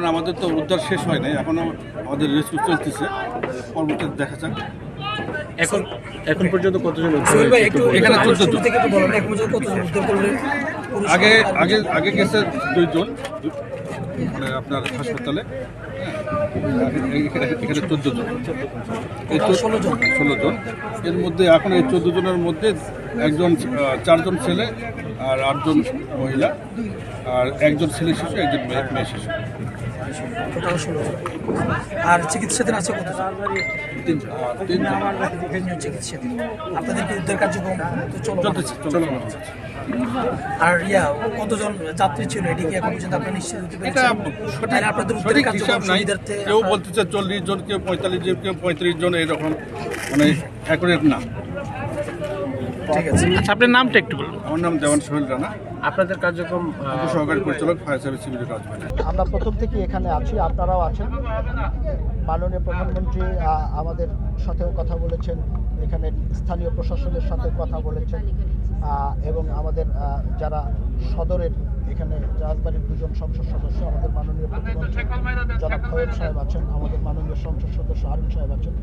এখন আমাদের তো উদ্ধার শেষ হয় নাই, এখনও আমাদের রেস্কিউ চলতেছে, পরবর্তীতে দেখা যাক। এখন পর্যন্ত কতজন এখানে 14 জন। আগে আগে আগে গেছে 2 জন, মানে আপনার হাসপাতালে। এখানে 14 জন, এই 16 জন। এর মধ্যে এখন এই 14 জনের মধ্যে 4 জন ছেলে আর 8 জন মহিলা, আর 1 জন ছেলে শিশু, 1 জন মেয়ে শিশু। আর চিকিৎসাধীন আছে কত? 3 জন। চিকিৎসাধীন। আপনাদের কি উদ্ধার কার্যক্রম চলতেছে। আর কতজন যাত্রী ছিল এটি কি এখন পর্যন্ত আপনারা নিশ্চিত হতে এটা পেরেছেন? আপনাদের উদ্ধার সঠিক কার্যক্রম হিসাব নাই, সুবিধার্থে কেউ বলতেছে 40 জন, কেউ 45 জন, কেউ 35 জন, এরকম, মানে অ্যাকুরেট না। ঠিক আছে। আচ্ছা, আপনার নামটা একটু বলুন। আমার নাম দেওয়ান সোহেল রানা, আপনাদের কার্যক্রম সহকারী পরিচালক, ফায়ার সার্ভিস সিভিল রাজবাড়ী। আমরা প্রথম থেকে এখানে আছি, আপনারাও আছেন। মাননীয় প্রধানমন্ত্রী আমাদের সাথেও কথা বলেছেন, এখানে স্থানীয় প্রশাসনের সাথে কথা বলেছেন, এবং আমাদের যারা সদরের এখানে রাজবাড়ির 2 জন সংসদ সদস্য, আমাদের মাননীয় প্রতিমন্ত্রী জনাব খয়েব সাহেব আছেন, আমাদের মাননীয় সংসদ সদস্য আরিম সাহেব আছেন,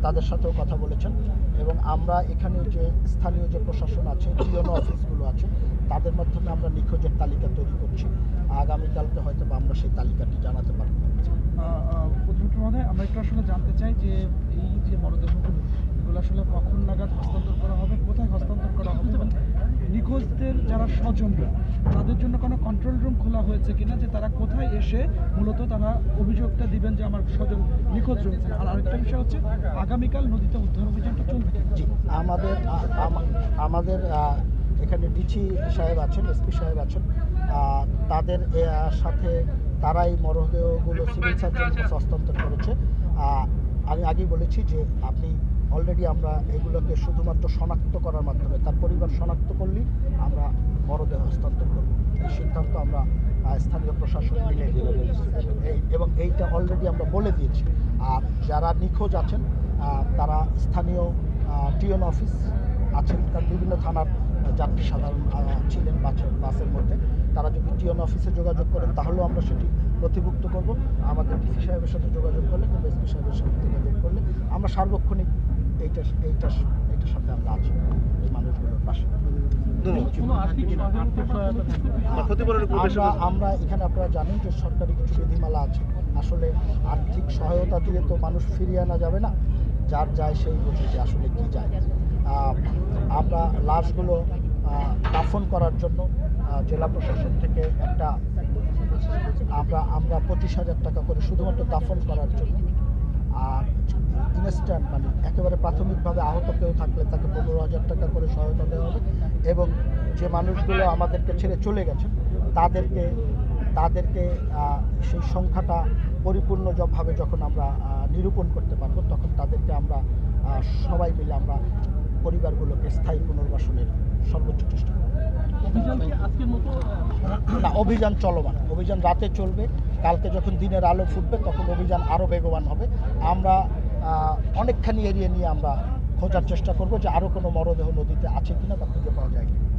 তাদের সাথেও কথা বলেছেন। এবং আমরা এখানে যে স্থানীয় যে প্রশাসন আছে, টিওনো অফিসগুলো আছে, তাদের মাধ্যমে আমরা নিখোঁজের তালিকা তৈরি করছি। আগামীকালকে হয়তো আমরা সেই তালিকাটি জানাতে পারব। প্রধানমন্ত্রী মহোদয়, আমরা একটু আসলে জানতে চাই যে এই যে মরদেহগুলো, এগুলো আসলে কখন নাগাদ হস্তান্তর করা হবে, কোথায় হস্তান্তর করা হবে, এবং নিখোঁজদের যারা স্বজনরা, তাদের জন্য কোনো কন্ট্রোল রুম খোলা হয়েছে কিনা, যে তারা কোথায় এসে মূলত তারা অভিযোগটা দিবেন যে আমার স্বজন নিখোঁজ রয়েছে। আর আরেকটা বিষয় হচ্ছে, আগামীকাল নদীতে উদ্ধার অভিযানটা চলবে। জি, আমাদের এখানে ডিসি সাহেব আছেন, এসপি সাহেব আছেন, তাদের সাথে তারাই মরদেহগুলো সিভিল সার্জনের কাছে হস্তান্তর করেছে। আমি আগেই বলেছি যে অলরেডি আমরা এগুলোকে শুধুমাত্র শনাক্ত করার মাধ্যমে, তার পরিবার শনাক্ত করলেই আমরা মরদেহ হস্তান্তর করব। এই সিদ্ধান্ত আমরা স্থানীয় প্রশাসন মিলে, এবং এইটা অলরেডি আমরা বলে দিয়েছি। আর যারা নিখোঁজ আছেন তারা স্থানীয় টিওন অফিস আছেন, কারণ বিভিন্ন থানার যাত্রী সাধারণ ছিলেন বাসের মধ্যে, তারা যদি টিওন অফিসে যোগাযোগ করেন তাহলেও আমরা সেটি নথিভুক্ত করব। আমাদের ডিসি সাহেবের সাথে যোগাযোগ করলে কিংবা এসপি সাহেবের সাথে যোগাযোগ করলে আমরা সার্বক্ষণিক এইটার সাথে আমরা আছি, এই মানুষগুলোর পাশে। আমরা এখানে, আপনারা জানেন যে সরকারি কিছু বিধিমালা আছে। আসলে আর্থিক সহায়তা দিয়ে তো মানুষ ফিরিয়ে আনা যাবে না, যার যায় সেই বোঝে যে আসলে কি যায়। আমরা লাশগুলো দাফন করার জন্য জেলা প্রশাসন থেকে আমরা 25,000 টাকা করে শুধুমাত্র দাফন করার জন্য, আর ইনস্ট্যান্ট মানে একেবারে প্রাথমিকভাবে আহত কেউ থাকলে তাকে 15,000 টাকা করে সহায়তা দেওয়া হবে। এবং যে মানুষগুলো আমাদেরকে ছেড়ে চলে গেছেন তাদেরকে সেই সংখ্যাটা পরিপূর্ণভাবে যখন আমরা নিরূপণ করতে পারবো, তখন তাদেরকে আমরা সবাই মিলে আমরা পরিবারগুলোকে স্থায়ী পুনর্বাসনের সর্বোচ্চ চেষ্টা করব। না, অভিযান চলমান, অভিযান রাতে চলবে। কালকে যখন দিনের আলো ফুটবে তখন অভিযান আরও বেগবান হবে। আমরা অনেকখানি এরিয়া নিয়ে আমরা খোঁজার চেষ্টা করব যে আরও কোনো মরদেহ নদীতে আছে কিনা বা খুঁজে পাওয়া যায় কিনা।